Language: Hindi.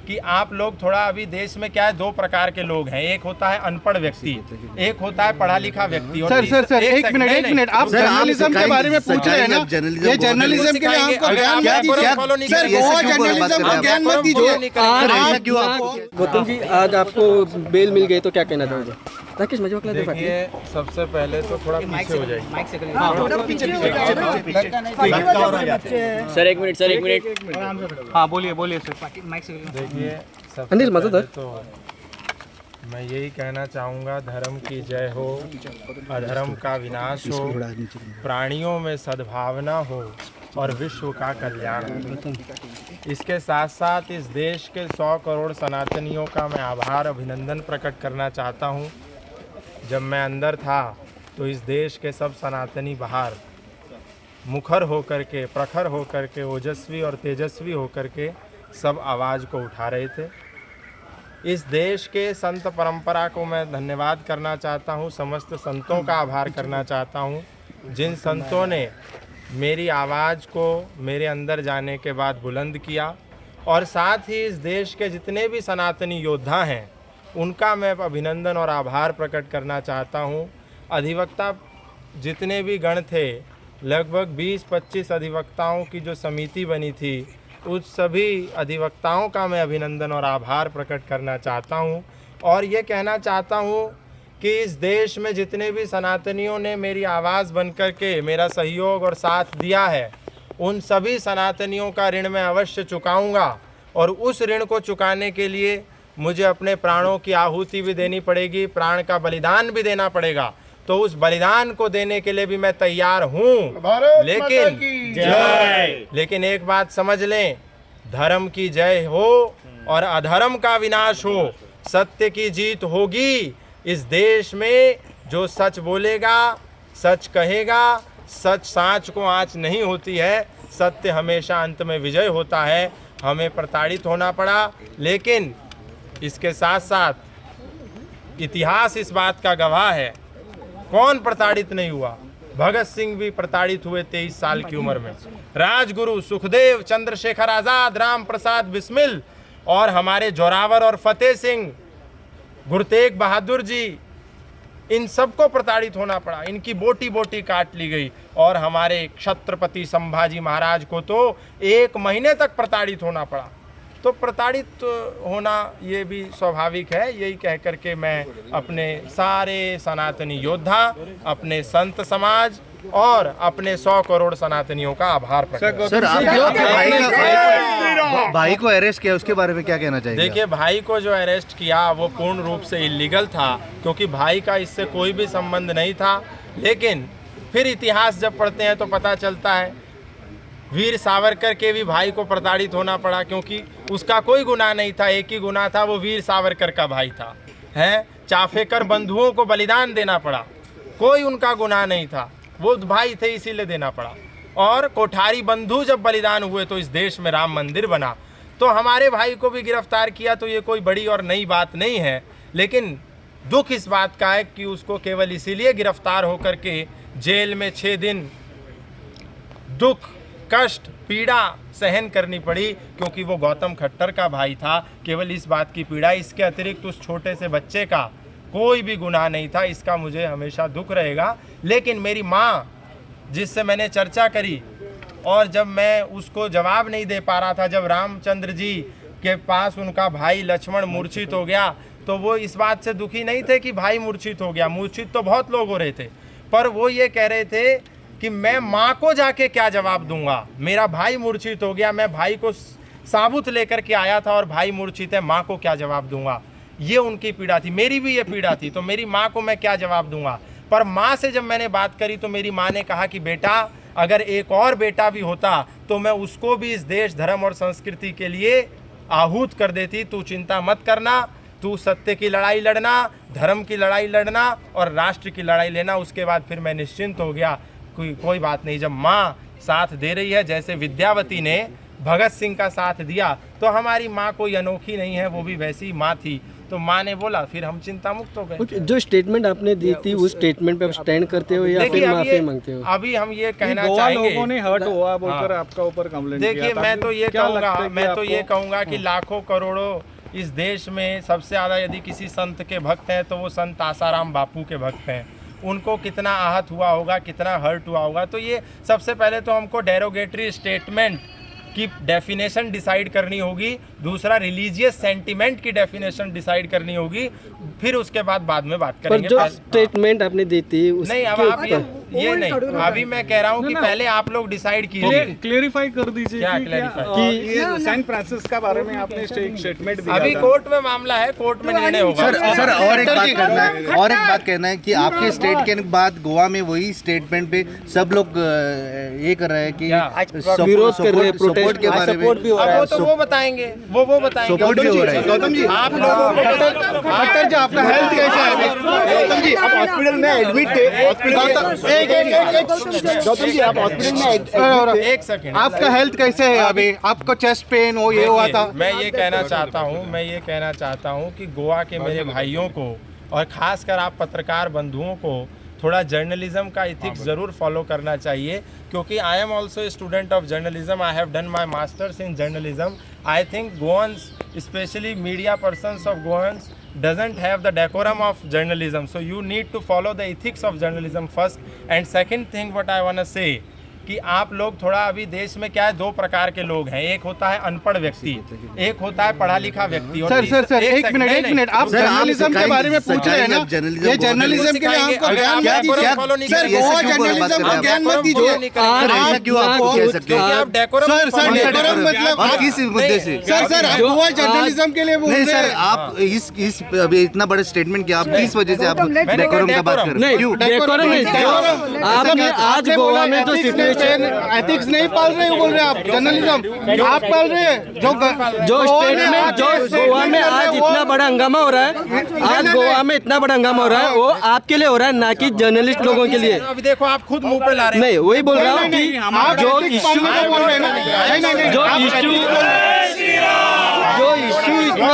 कि आप लोग थोड़ा, अभी देश में क्या है, दो प्रकार के लोग हैं, एक होता है अनपढ़ व्यक्ति, एक होता है पढ़ा लिखा व्यक्ति। और सर एक मिनट, आप जर्नलिज्म के बारे में पूछ रहे हैं ना, ये जर्नलिज्म के लिए हमको ज्ञान क्या दीजिए सर, वो जर्नलिज्म को ज्ञान मत दीजिए। गौतम जी, आज आपको बेल मिल गई तो क्या कहना चाहोगे? राकेश मजबूत लगे। देखिए, सबसे पहले तो थोड़ा पीछे हो जाइए। सर एक मिनट। हाँ बोलिए सर। देखिए, अनिल मजदूर, तो मैं यही कहना चाहूँगा, धर्म की जय हो, अधर्म का विनाश हो, प्राणियों में सद्भावना हो और विश्व का कल्याण हो। इसके साथ साथ इस देश के 100 करोड़ सनातनियों का मैं आभार, अभिनंदन प्रकट करना चाहता हूँ। जब मैं अंदर था तो इस देश के सब सनातनी बाहर मुखर होकर के, प्रखर होकर के, ओजस्वी और तेजस्वी होकर के सब आवाज़ को उठा रहे थे। इस देश के संत परंपरा को मैं धन्यवाद करना चाहता हूँ, समस्त संतों का आभार करना चाहता हूँ, जिन संतों ने मेरी आवाज़ को मेरे अंदर जाने के बाद बुलंद किया। और साथ ही इस देश के जितने भी सनातनी योद्धा हैं उनका मैं अभिनंदन और आभार प्रकट करना चाहता हूँ। अधिवक्ता जितने भी गण थे, लगभग 20-25 अधिवक्ताओं की जो समिति बनी थी, उस सभी अधिवक्ताओं का मैं अभिनंदन और आभार प्रकट करना चाहता हूँ। और ये कहना चाहता हूँ कि इस देश में जितने भी सनातनियों ने मेरी आवाज़ बनकर के मेरा सहयोग और साथ दिया है, उन सभी सनातनियों का ऋण मैं अवश्य चुकाऊंगा। और उस ऋण को चुकाने के लिए मुझे अपने प्राणों की आहुति भी देनी पड़ेगी, प्राण का बलिदान भी देना पड़ेगा। तो उस बलिदान को देने के लिए भी मैं तैयार हूँ। लेकिन एक बात समझ लें, धर्म की जय हो और अधर्म का विनाश हो, सत्य की जीत होगी। इस देश में जो सच बोलेगा, सच कहेगा, सच सांच को आँच नहीं होती है, सत्य हमेशा अंत में विजय होता है। हमें प्रताड़ित होना पड़ा, लेकिन इसके साथ साथ इतिहास इस बात का गवाह है, कौन प्रताड़ित नहीं हुआ। भगत सिंह भी प्रताड़ित हुए 23 साल की उम्र में, राजगुरु सुखदेव, चंद्रशेखर आज़ाद, राम प्रसाद बिस्मिल और हमारे जोरावर और फतेह सिंह, गुरु तेग बहादुर जी, इन सबको प्रताड़ित होना पड़ा, इनकी बोटी बोटी काट ली गई। और हमारे छत्रपति संभाजी महाराज को तो 1 महीने तक प्रताड़ित होना पड़ा। तो प्रताड़ित होना ये भी स्वाभाविक है। यही कह कर के मैं अपने सारे सनातनी योद्धा, अपने संत समाज और अपने 100 करोड़ सनातनियों का आभार प्रकट। सर, आपके भाई को अरेस्ट किया, उसके बारे में क्या कहना चाहिए? देखिए, भाई को जो अरेस्ट किया वो पूर्ण रूप से इलीगल था, क्योंकि भाई का इससे कोई भी संबंध नहीं था। लेकिन फिर इतिहास जब पढ़ते हैं तो पता चलता है वीर सावरकर के भी भाई को प्रताड़ित होना पड़ा, क्योंकि उसका कोई गुनाह नहीं था। एक ही गुनाह था, वो वीर सावरकर का भाई था। हैं, चाफेकर बंधुओं को बलिदान देना पड़ा, कोई उनका गुनाह नहीं था, वो भाई थे इसीलिए देना पड़ा। और कोठारी बंधु जब बलिदान हुए तो इस देश में राम मंदिर बना। तो हमारे भाई को भी गिरफ्तार किया, तो ये कोई बड़ी और नई बात नहीं है। लेकिन दुख इस बात का है कि उसको केवल इसीलिए गिरफ्तार होकर के जेल में 6 दिन दुख, कष्ट, पीड़ा सहन करनी पड़ी, क्योंकि वो गौतम खट्टर का भाई था। केवल इस बात की पीड़ा, इसके अतिरिक्त उस छोटे से बच्चे का कोई भी गुनाह नहीं था। इसका मुझे हमेशा दुख रहेगा। लेकिन मेरी माँ, जिससे मैंने चर्चा करी और जब मैं उसको जवाब नहीं दे पा रहा था, जब रामचंद्र जी के पास उनका भाई लक्ष्मण मूर्छित हो गया, तो वो इस बात से दुखी नहीं थे कि भाई मूर्छित हो गया। मूर्छित तो बहुत लोग हो रहे थे, पर वो ये कह रहे थे कि मैं माँ को जाके क्या जवाब दूंगा, मेरा भाई मूर्छित हो गया, मैं भाई को साबुत लेकर के आया था और भाई मूर्छित है, माँ को क्या जवाब दूंगा। ये उनकी पीड़ा थी, मेरी भी ये पीड़ा थी। तो मेरी माँ को मैं क्या जवाब दूंगा। पर माँ से जब मैंने बात करी तो मेरी माँ ने कहा कि बेटा, अगर एक और बेटा भी होता तो मैं उसको भी इस देश, धर्म और संस्कृति के लिए आहूत कर देती। तू चिंता मत करना, तू सत्य की लड़ाई लड़ना, धर्म की लड़ाई लड़ना और राष्ट्र की लड़ाई लेना। उसके बाद फिर मैं निश्चिंत हो गया, कोई बात नहीं। जब माँ साथ दे रही है, जैसे विद्यावती ने भगत सिंह का साथ दिया, तो हमारी माँ कोई अनोखी नहीं है, वो भी वैसी माँ थी। तो माँ ने बोला, फिर हम चिंता मुक्त हो गए। जो स्टेटमेंट आपने दी थी उस स्टेटमेंट पे आप स्टैंड करते हो या देखिए, फिर अब माफी मांगते हो? अभी हम ये कहना गोवा चाहेंगे, लोगों ने हर्ट हुआ बोलकर आपका ऊपर कंप्लेंट किया देखिए था। मैं तो ये क्या कहूँगा, लगता है कि मैं तो ये आपको- कहूँगा कि लाखों करोड़ों इस देश में सबसे ज़्यादा यदि किसी संत के भक्त हैं तो वो संत आसाराम बापू के भक्त हैं। उनको कितना आहत हुआ होगा, कितना हर्ट हुआ होगा। तो ये सबसे पहले तो हमको डेरोगेटरी स्टेटमेंट की डेफिनेशन डिसाइड करनी होगी, दूसरा रिलीजियस सेंटिमेंट की डेफिनेशन डिसाइड करनी होगी, फिर उसके बाद में बात पर करेंगे। जो स्टेटमेंट आपने दी थी नहीं, अब आप ये नहीं, अभी मैं कह रहा हूँ कि पहले आप लोग डिसाइड कीजिए। क्लेरिफाई कर दीजिए क्या कि clarify? ये सेंट फ्रांसिस का बारे में आपने स्टेटमेंट दिया अभी था। कोर्ट में मामला है, कोर्ट में निर्णय होगा। सर और एक बात करना है, और एक बात कहना है कि आपके स्टेट के बाद गोवा में वही स्टेटमेंट पे सब लोग ये कर रहे हैं कि विरोध कर रहे हैं, सपोर्ट के बारे में। अब वो तो वो बताएंगे, वो बताएंगे। सपोर्ट भी हो रहा है। गौतम जी, आप लोगों को डॉक्टर जी आपका हेल्थ कैसा है? गौतम जी आप हॉस्पिटल में एडमिट थे, गौतम जी आप हॉस्पिटल में एक सेकंड, आपका हेल्थ कैसे है अभी? आपको चेस्ट पेन हो, ये हुआ था? मैं ये कहना चाहता हूँ कि गोवा के मेरे भाइयों को और खासकर आप पत्रकार बंधुओं को थोड़ा जर्नलिज्म का इथिक्स ज़रूर फॉलो करना चाहिए, क्योंकि I am also a student of journalism. I have done my masters in journalism. I think गोवंस, specially media persons of गोवंस, doesn't have the decorum of journalism. So you need to follow the ethics of journalism first. And second thing what I want to say, कि आप लोग थोड़ा अभी देश में क्या है, दो प्रकार के लोग हैं। एक होता है अनपढ़ व्यक्ति, एक होता है पढ़ा लिखा व्यक्ति। और सर एक मिनट आप जर्नलिज्म के बारे में पूछ रहे हैं ना, ये जर्नलिज्म के लिए हमको ज्ञान मत दीजिए सर। गोवा जर्नलिज्म को ज्ञान मत दीजिए। ऐसा क्यों आप कह सकते हो? आप डेकोरम सर डेकोरम मतलब और किस मुद्दे से? सर आप गोवा जर्नलिज्म के लिए बोल नहीं रहे सर, हैं। आप इस अभी इतना बड़ा स्टेटमेंट किया, आप किस वजह से आप डेकोरम का बात कर रहे हैं? नहीं, डेकोरम नहीं। आपने आज गोवा में जो सिचुएशन, एथिक्स नहीं पाल रहे हो बोल रहे हैं आप, जर्नलिज्म आप पाल रहे हैं। जो स्टेटमेंट जो गोवा में आज इतना बड़ा हंगामा हो रहा है, आज गोवा में इतना बड़ा हंगामा हो रहा है, वो आपके लिए हो रहा है, ना कि जर्नलिस्ट लोगों के लिए। अभी देखो आप खुद मुंह पे ला रहे हैं। नहीं, वही बोल रहा हूँ कि आप जो ethics इशू पालने को बोल रहे हैं ना। जो इशू इतना